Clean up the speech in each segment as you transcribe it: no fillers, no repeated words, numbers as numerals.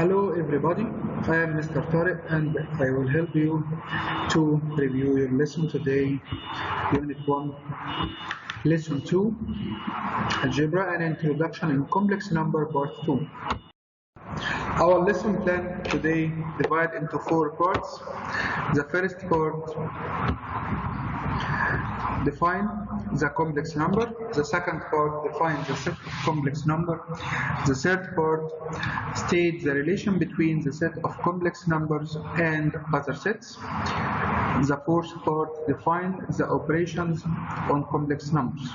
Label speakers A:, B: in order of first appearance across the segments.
A: Hello everybody, I am Mr. Tariq and I will help you to review your lesson today, Unit 1, Lesson 2, Algebra and Introduction in Complex Number Part 2. Our lesson plan today divided into 4 parts. The first part define the complex number. The second part defines the set of complex number. The third part states the relation between the set of complex numbers and other sets. The fourth part defines the operations on complex numbers.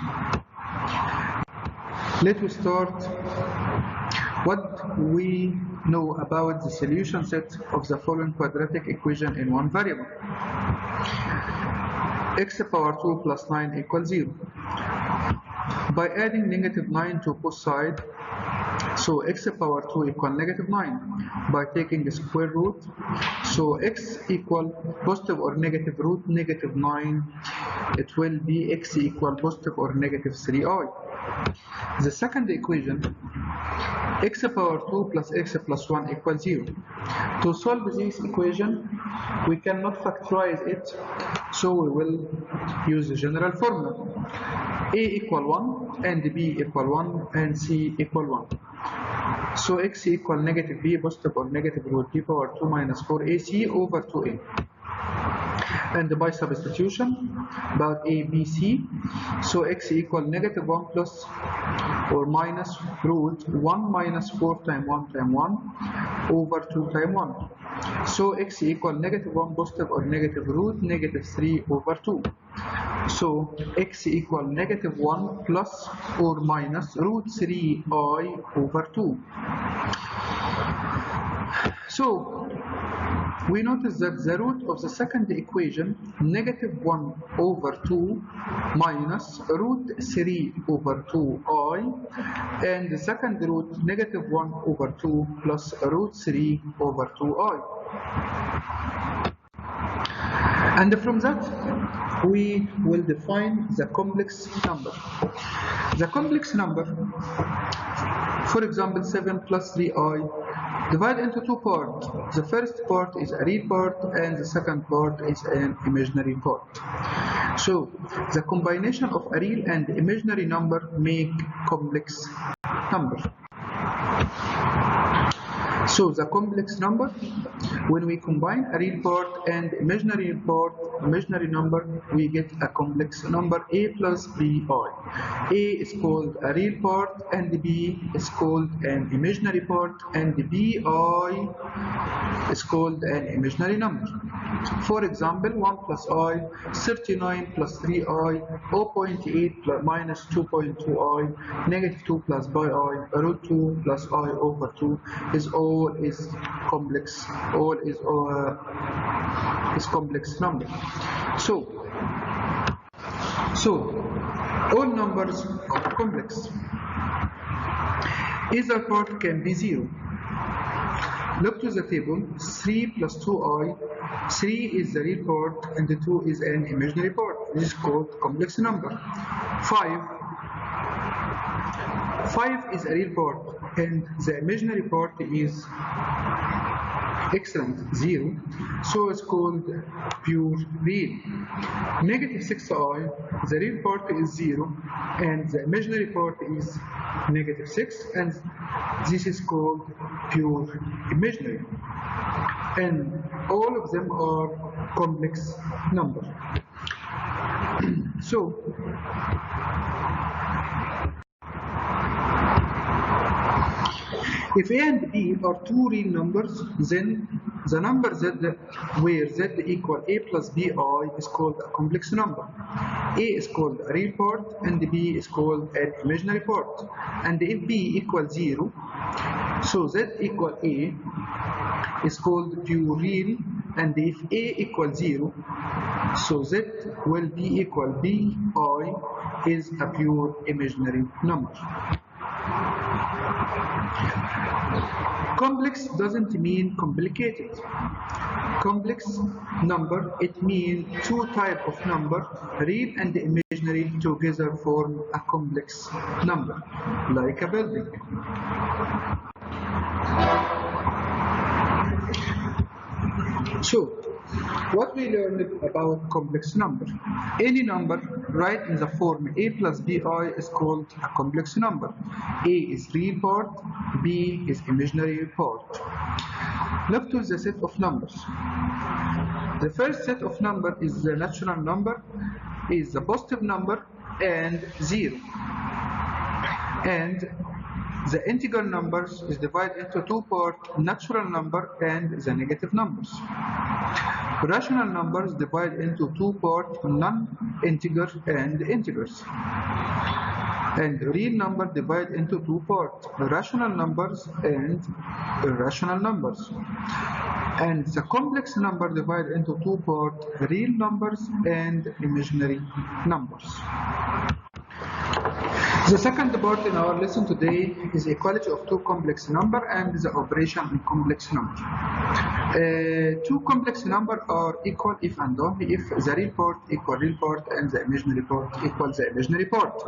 A: Let us start. What we know about the solution set of the following quadratic equation in one variable. X power 2 plus 9 equals 0. By adding negative 9 to both sides, so x power 2 equal negative 9. By taking the square root, so x equal positive or negative root negative 9, it will be x equal positive or negative 3i. The second equation, x power 2 plus x plus 1 equals 0. To solve this equation, we cannot factorize it, so we will use the general formula. A equal 1 and B equal 1 and C equal 1. So x equal negative b positive or negative root b power 2 minus 4ac over 2a. And by substitution about a, b, c, so x equal negative 1 plus or minus root 1 minus 4 times 1 times 1 over 2 times 1. So x equal negative 1 positive or negative root negative 3 over 2. So x equal negative 1 plus or minus root 3i over 2. So we notice that the root of the second equation, negative 1 over 2 minus root 3 over 2i, and the second root, negative 1 over 2 plus root 3 over 2i. And from that, we will define the complex number. The complex number, for example, 7 plus 3i, divided into 2 parts. The first part is a real part and the second part is an imaginary part. So the combination of a real and imaginary number make complex number. So the complex number, when we combine a real part and imaginary number, we get a complex number a plus bi. A is called a real part and b is called an imaginary part and bi is called an imaginary number. For example, 1 plus I, 39 plus 3i, 0.8 plus minus 2.2i, negative 2 plus bi, root 2 plus I over 2 is complex. All is complex number. So all numbers are complex. Either part can be 0. Look to the table. 3 plus 2i. 3 is the real part and the 2 is an imaginary part. This is called complex number. 5 is a real part and the imaginary part is excellent 0, so it's called pure real. Negative 6i, the real part is 0 and the imaginary part is negative 6, and this is called pure imaginary. And all of them are complex numbers. So if a and b are two real numbers, then the number z where z equal a plus bi is called a complex number. A is called a real part and b is called an imaginary part. And if b equals 0, so z equal a is called pure real, and if a equals 0, so z will be equal bi is a pure imaginary number. Complex doesn't mean complicated. Complex number, it means two types of number, real and imaginary, together form a complex number, like a building. So, what we learned about complex number. Any number right in the form a plus bi is called a complex number. A is real part, b is imaginary part. Look to the set of numbers. The first set of number is the natural number, is the positive number and 0. And the integer numbers is divided into two parts, natural number and the negative numbers. Rational numbers divide into two parts, non-integer and integers. And real number divide into two parts, rational numbers and irrational numbers. And the complex number divide into two parts, real numbers and imaginary numbers. The second part in our lesson today is equality of two complex numbers and the operation in complex numbers. Two complex numbers are equal if and only if the real part equal real part and the imaginary part equal the imaginary part.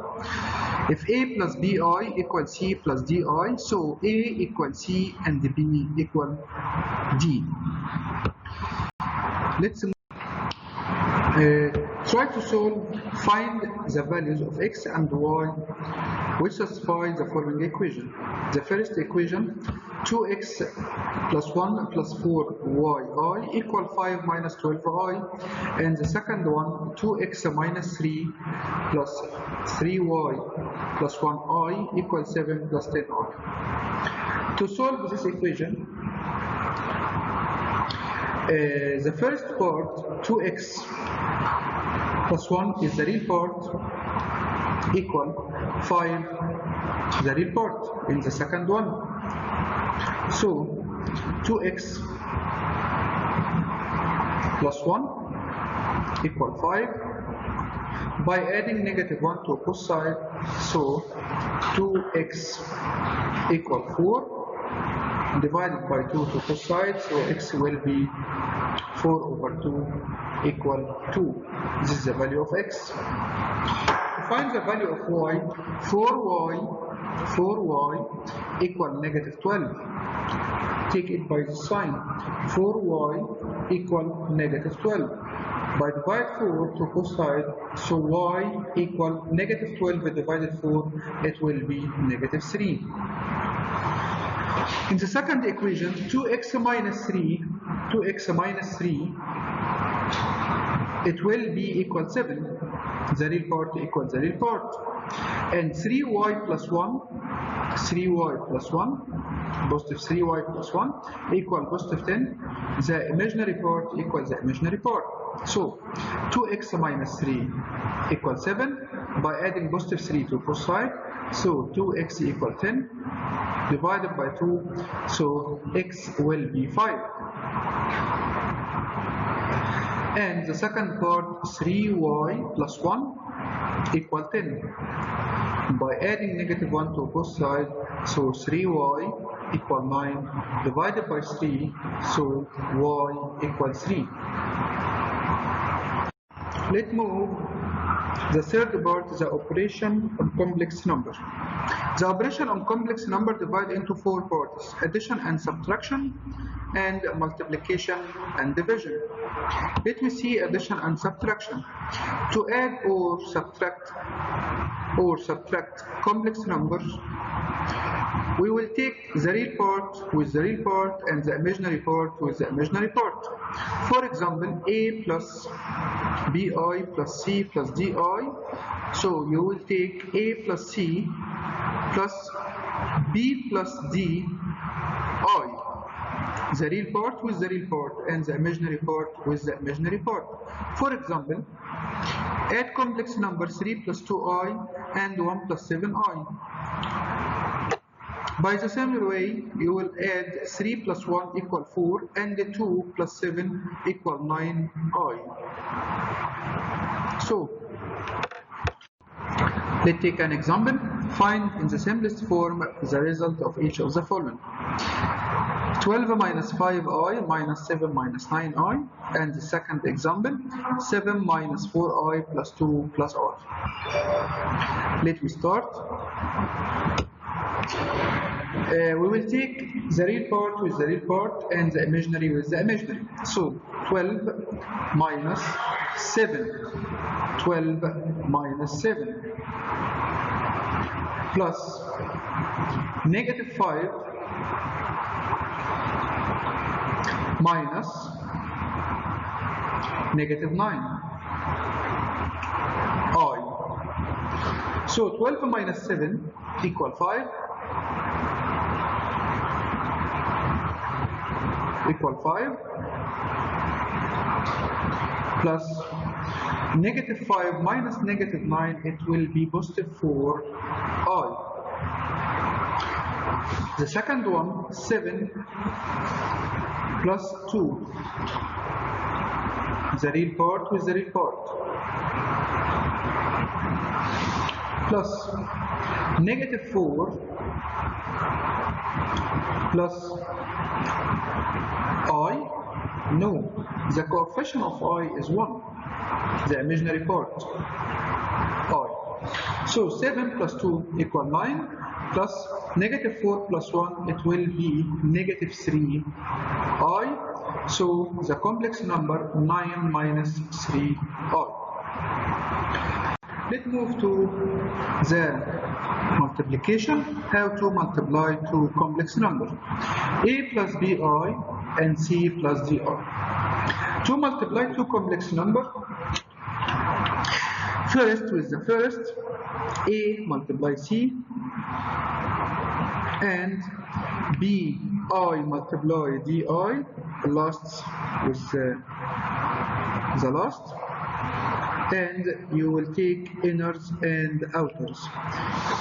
A: If a plus bi equal c plus di, so a equal c and b equal d. Let's try to find the values of x and y which satisfy the following equation. The first equation, 2x plus 1 plus 4yi equal 5 minus 12i, and the second one, 2x minus 3 plus 3y plus 1i equal 7 plus 10i. To solve this equation, the first part, 2x plus 1 is the real part, equal 5 the real part in the second one. So 2x plus 1 equal 5. By adding negative 1 to both sides, so 2x equal 4 divided by 2 to both sides, so x will be 4 over 2 equal 2. This is the value of x. To find the value of y, 4y equal negative 12. Take it by the sign. 4y equal negative 12. By divide 4 to both sides, so y equal negative 12 divided 4, it will be negative 3. In the second equation, 2x minus 3, it will be equal 7. The real part equals the real part. And 3y plus 1, positive 3y plus 1 equal positive 10. The imaginary part equals the imaginary part. So 2x minus 3 equals 7. By adding positive 3 to both sides, so 2x equal 10 divided by 2, so x will be 5. And the second part, 3y plus 1 equal 10. By adding negative 1 to both sides, so 3y equal 9 divided by 3, so y equal 3. Let's move the third part, the operation on complex number. The operation on complex number divided into four parts: addition and subtraction, and multiplication and division. Let me see addition and subtraction. To add or subtract complex numbers, we will take the real part with the real part and the imaginary part with the imaginary part. For example, a plus bi plus c plus di. So you will take a plus c plus b plus d I. The real part with the real part and the imaginary part with the imaginary part. For example, add complex number 3 plus 2i and 1 plus 7i. By the same way, you will add 3 plus 1 equal 4 and 2 plus 7 equal 9i. So, let's take an example. Find in the simplest form the result of each of the following. 12 minus 5i minus 7 minus 9i, and the second example, 7 minus 4i plus 2 plus i. Let me start. We will take the real part with the real part and the imaginary with the imaginary. So 12 minus 7. 12 minus 7 plus negative 5 minus negative 9. I. So 12 minus 7 equal 5. Equal 5 plus negative 5 minus negative 9, it will be positive 4i. The second one, 7 plus 2, the real part with the real part, plus negative 4 plus I. No, the coefficient of I is 1, the imaginary part, I. So 7 plus 2 equal 9, plus negative 4 plus 1, it will be negative 3i. So the complex number 9 minus 3i. Let's move to the multiplication, how to multiply two complex numbers, a plus bi and c plus di. To multiply two complex numbers, first with the first, a multiply c and bi multiply di, last with the last, and you will take inners and outers.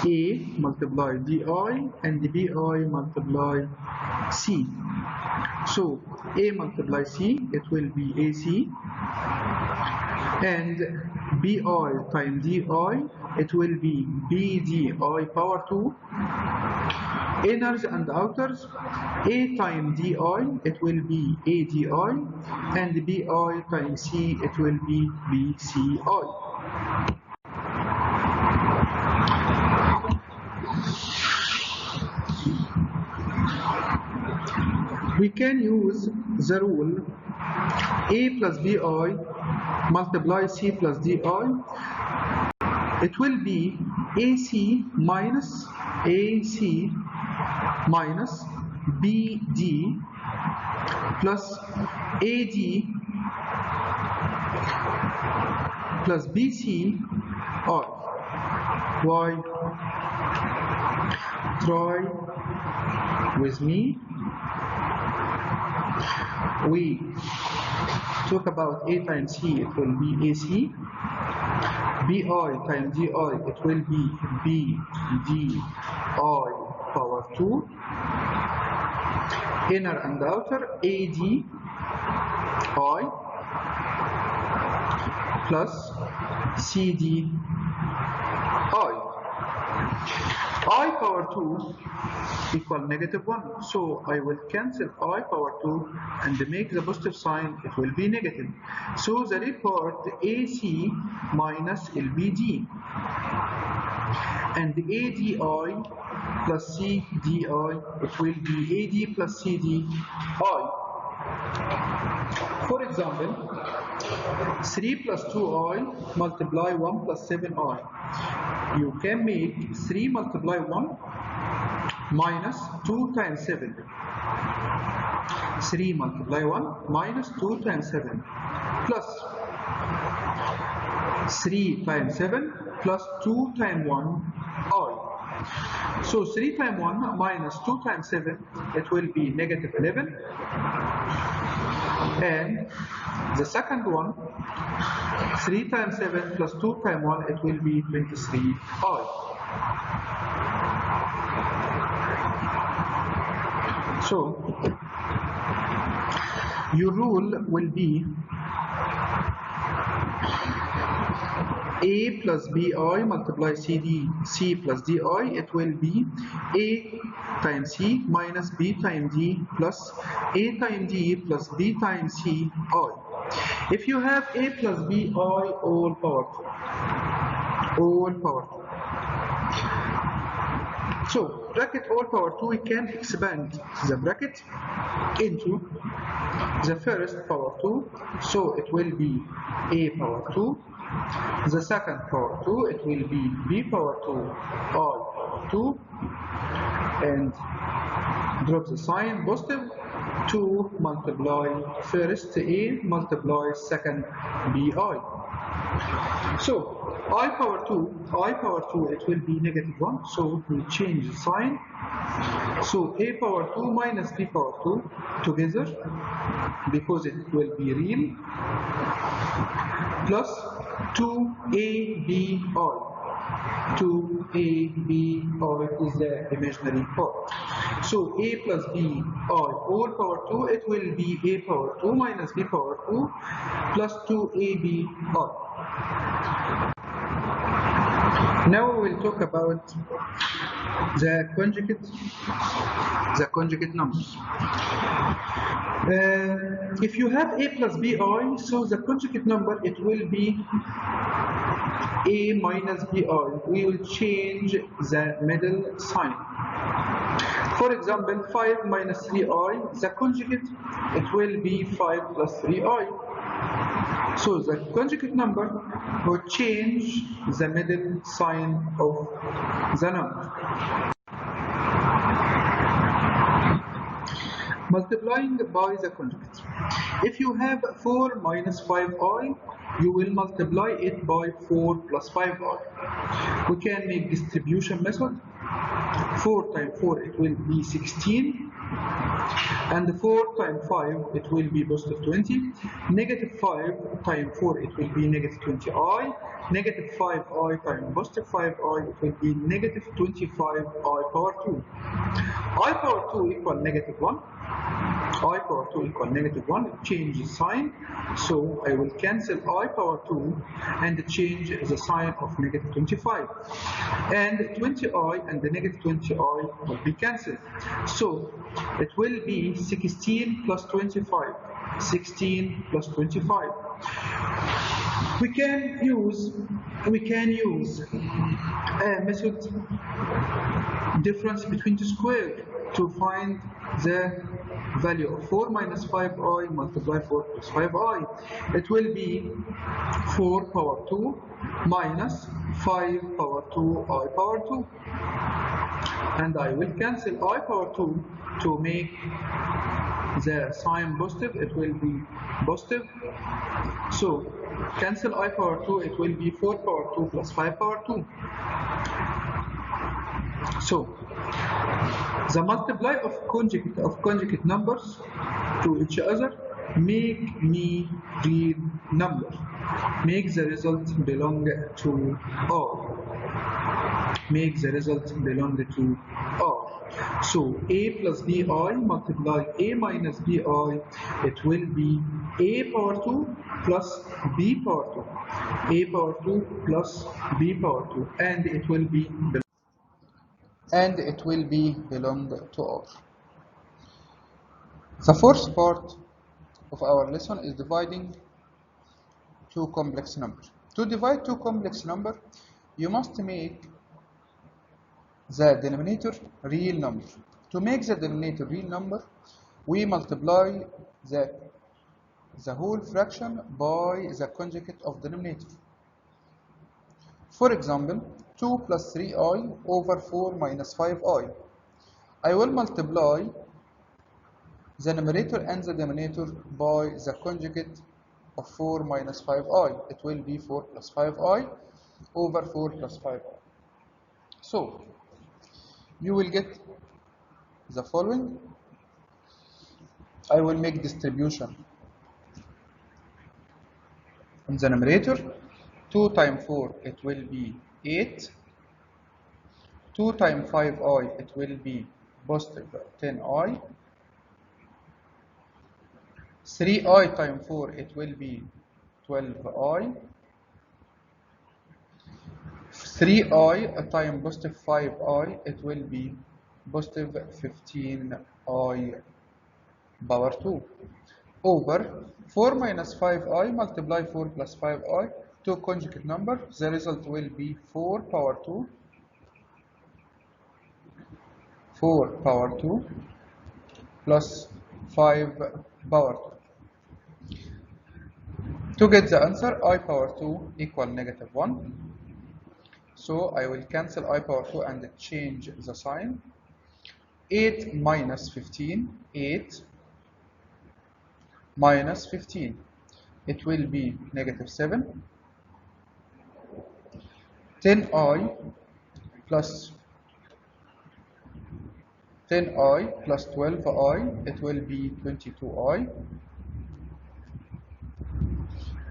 A: A multiply di and bi multiply c. So a multiply c, it will be ac, and bi times di, it will be bdi power 2. Inners and outers, a times di, it will be adi, and bi times c, it will be bci. We can use the rule a plus bi multiply c plus di. It will be ac minus bd plus ad plus bc. Why? Try with me. We talk about a times c, it will be ac. Bi times di, it will be bdi power 2. Inner and outer, adi plus cdi. I power 2 equal negative 1. So I will cancel I power 2 and make the positive sign, it will be negative. So the real part AC minus LBD. And ADI plus CDI, it will be AD plus CDI. For example, 3 plus 2i multiply 1 plus 7i. You can make 3 multiply 1 minus 2 times 7. 3 multiply 1 minus 2 times 7 plus 3 times 7 plus 2 times 1 I. So 3 times 1 minus 2 times 7, it will be negative 11. And the second one, 3 times 7 plus 2 times 1, it will be 23i. So your rule will be A plus BI multiply C plus DI, it will be A times C minus B times D plus A times D plus B times C I. If you have A plus BI all power 2, So bracket all power 2, we can expand the bracket into the first power 2, so it will be a power 2. The second power 2, it will be b power 2 I power 2, and drop the sign positive to multiply first a multiply second bi. So I power 2, it will be negative 1, so we change the sign. So a power 2 minus b power 2 together, because it will be real, plus 2abi. 2abi is the imaginary part. So a plus b I all power 2, it will be a power 2 minus b power 2 plus 2abi. Now we will talk about the conjugate numbers. If you have a plus bi, so the conjugate number, it will be a minus bi. We will change the middle sign. For example, 5 minus 3i, the conjugate, it will be 5 plus 3i. So the conjugate number will change the middle sign of the number. Multiplying by the conjugate. If you have 4 minus 5i, you will multiply it by 4 plus 5i. We can make distribution method. 4 times 4, it will be 16. And 4 times 5, it will be positive 20. Negative 5 times 4, it will be negative 20i. Negative 5i times positive 5i, it will be negative 25i power 2. I power 2 equal negative 1. I power 2 equal negative 1, change the sign. So I will cancel I power 2 and change the sign of negative 25. And 20i and the negative 20i will be cancelled. So it will be 16 plus 25. 16 plus 25. We can use a method difference between the square to find the value of 4 minus 5i multiplied 4 plus 5i. It will be 4 power 2 minus 5 power 2 I power 2. And I will cancel I power 2 to make the sign positive. It will be positive. So cancel I power 2, it will be 4 power 2 plus 5 power 2. So the multiply of conjugate numbers to each other make me real number. Make the result belong to R. Make the result belong to R. So a plus bi multiply a minus bi, it will be a power 2 plus b power 2. A power 2 plus b power 2, and it will be belong to R. The fourth part of our lesson is dividing two complex numbers. To divide two complex numbers, you must make the denominator real number. To make the denominator real number, we multiply the whole fraction by the conjugate of denominator. For example, 2 plus 3i over 4 minus 5i. I will multiply the numerator and the denominator by the conjugate of 4 minus 5i. It will be 4 plus 5i over 4 plus 5i. So you will get the following. I will make distribution in the numerator. 2 times 4, it will be 8. 2 times 5i, it will be positive 10i. 3i times 4, it will be 12i. 3i times positive 5i, it will be positive 15i power 2 over 4 minus 5i multiply 4 plus 5i to conjugate number. The result will be 4 power 2 4 power 2 plus 5 power 2. To get the answer, I power 2 equal negative 1. So I will cancel I power 2 and change the sign. 8 minus 15, 8 minus 15. It will be negative 7. 10i plus 10i plus 12i, it will be 22i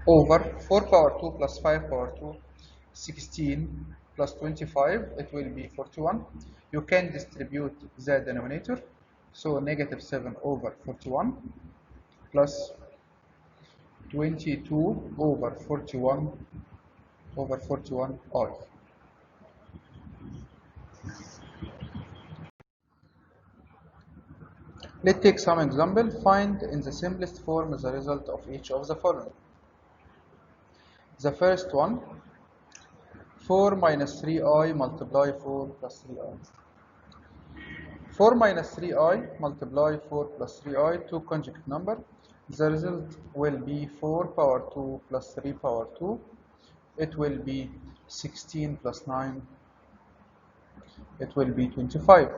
A: over 4 power 2 plus 5 power 2, 16 plus 25, it will be 41. You can distribute the denominator, so negative 7 over 41 plus 22 over 41 over 41i. Let's take some example. Find in the simplest form the result of each of the following. The first one, 4 minus 3i multiply 4 plus 3i. 4 minus 3i multiply 4 plus 3i, two conjugate number. The result will be 4 power 2 plus 3 power 2. It will be 16 plus 9. It will be 25.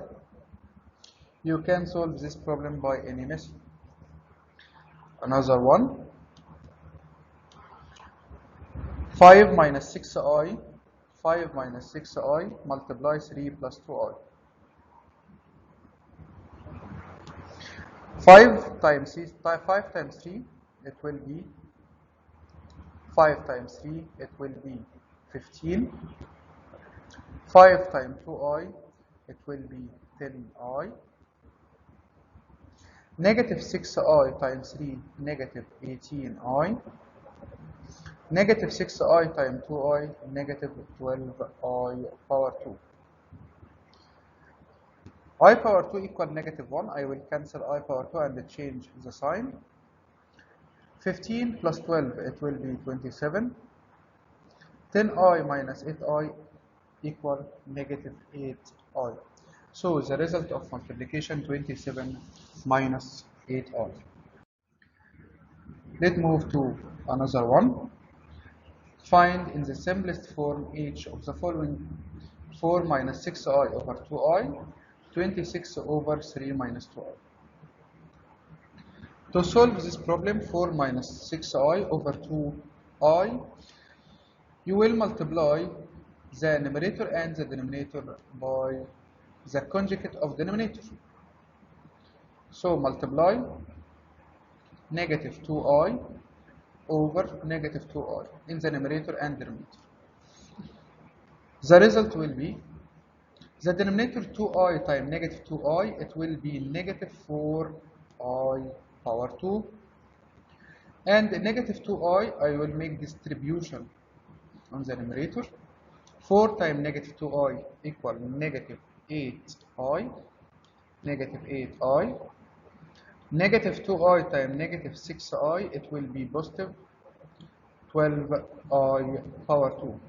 A: You can solve this problem by any method. Another one, 5 minus 6i, 5 minus 6i multiply 3 plus 2i. 5 times 3, it will be 5 times 3, it will be 15. 5 times 2i, it will be 10i. Negative 6i times 3, negative 18i. Negative 6i times 2i, negative 12i power 2. I power 2 equal negative 1. I will cancel I power 2 and change the sign. 15 plus 12, it will be 27. 10i minus 8i equal negative 8i. So the result of multiplication 27 minus 8i. Let's move to another one. Find in the simplest form each of the following. 4 minus 6i over 2i, 26 over 3 minus 2i. To solve this problem, 4 minus 6i over 2i, you will multiply the numerator and the denominator by the conjugate of denominator. So multiply negative 2i over negative 2i in the numerator and denominator. The result will be the denominator 2i times negative 2i, it will be negative 4i power 2. And negative 2i, I will make distribution on the numerator. 4 times negative 2i equal negative 8i, negative 8i. Negative 2i times negative 6i, it will be positive 12i power 2.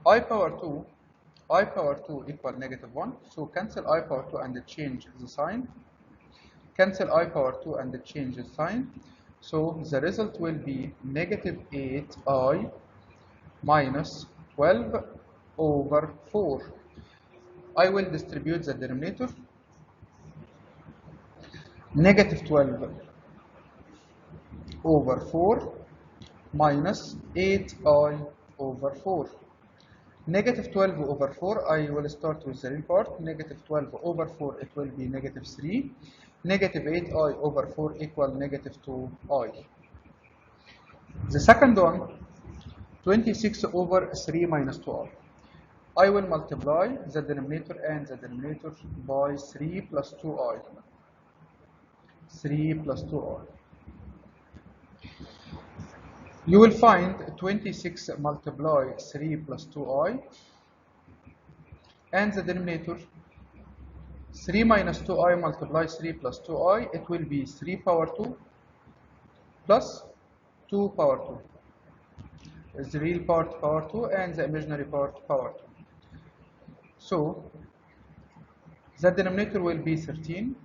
A: I power 2 equal negative 1, so cancel I power 2 and change the sign. Cancel I power 2 and change the sign. So the result will be negative 8i minus 12 over 4. I will distribute the denominator. Negative 12 over 4 minus 8i over 4. Negative 12 over 4, I will start with the real part. Negative 12 over 4, it will be negative 3. Negative 8i over 4 equal negative 2i. The second one, 26 over 3 minus 2i. I will multiply the denominator and the denominator by 3 plus 2i. 3 plus 2i. You will find 26 multiply 3 plus 2i and the denominator 3 minus 2i multiply 3 plus 2i, it will be 3 power 2 plus 2 power 2. The real part power 2 and the imaginary part power 2. So The denominator will be 13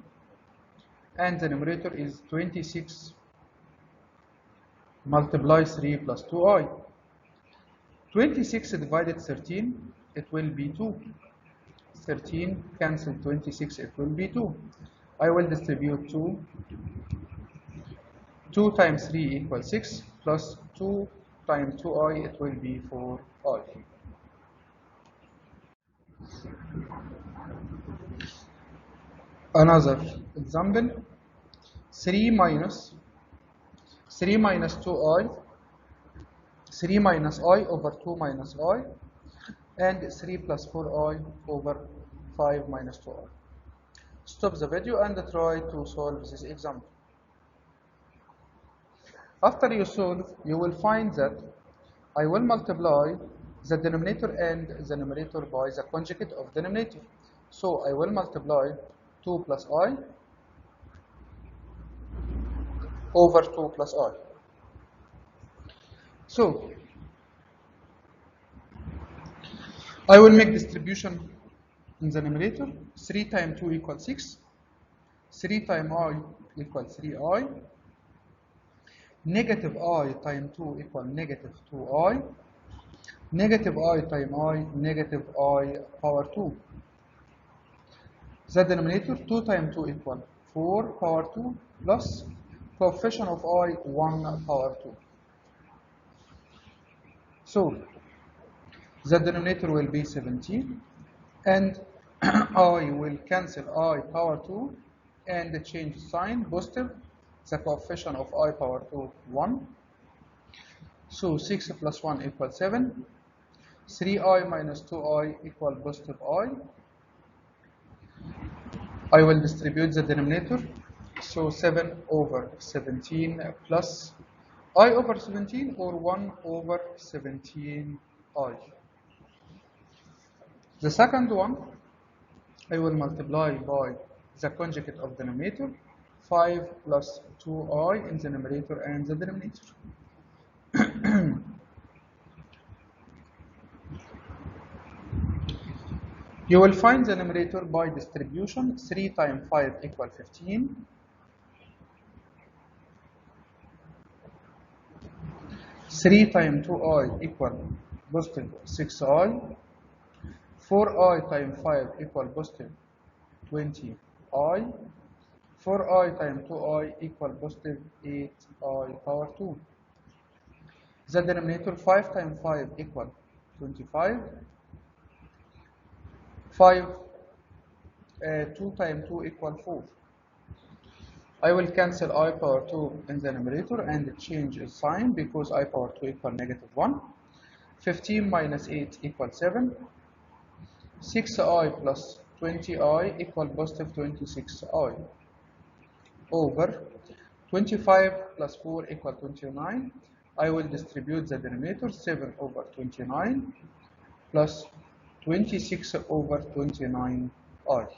A: and the numerator is 26 multiply 3 plus 2i. 26 divided 13, it will be 2. 13 cancel 26, it will be 2. I will distribute 2. 2 times 3 equals 6 plus 2 times 2i, it will be 4i. Another example, 3 minus 2i, 3 minus I over 2 minus I, and 3 plus 4i over 5 minus 2i. Stop the video and try to solve this example. After you solve, you will find that I will multiply the denominator and the numerator by the conjugate of the denominator. So I will multiply 2 plus I over 2 plus I. So I will make distribution in the numerator. 3 times 2 equals 6. 3 times I equals 3i. Negative I times 2 equals negative 2i. Negative I times I, negative I power 2. The denominator 2 times 2 equals 4 power 2 plus coefficient of I 1 power 2. So the denominator will be 17 and I will cancel I power 2 and change sign positive. The coefficient of I power 2 1. So 6 plus 1 equals 7. 3i minus 2i equal positive I. I will distribute the denominator. So 7 over 17 plus I over 17 or 1 over 17i. The second one, I will multiply by the conjugate of the denominator, 5 plus 2i in the numerator and the denominator. You will find the numerator by distribution. 3 times 5 equals 15. 3 times 2i equals positive 6i. 4i times 5 equals positive 20i. 4i times 2i equals positive 8i power 2. The denominator 5 times 5 equals 25. 2 times 2 equals 4. I will cancel I power 2 in the numerator and change the sign because I power 2 equals negative 1. 15 minus 8 equals 7. 6i plus 20i equals positive 26i over 25 plus 4 equals 29. I will distribute the denominator 7 over 29 plus 26 over 29i.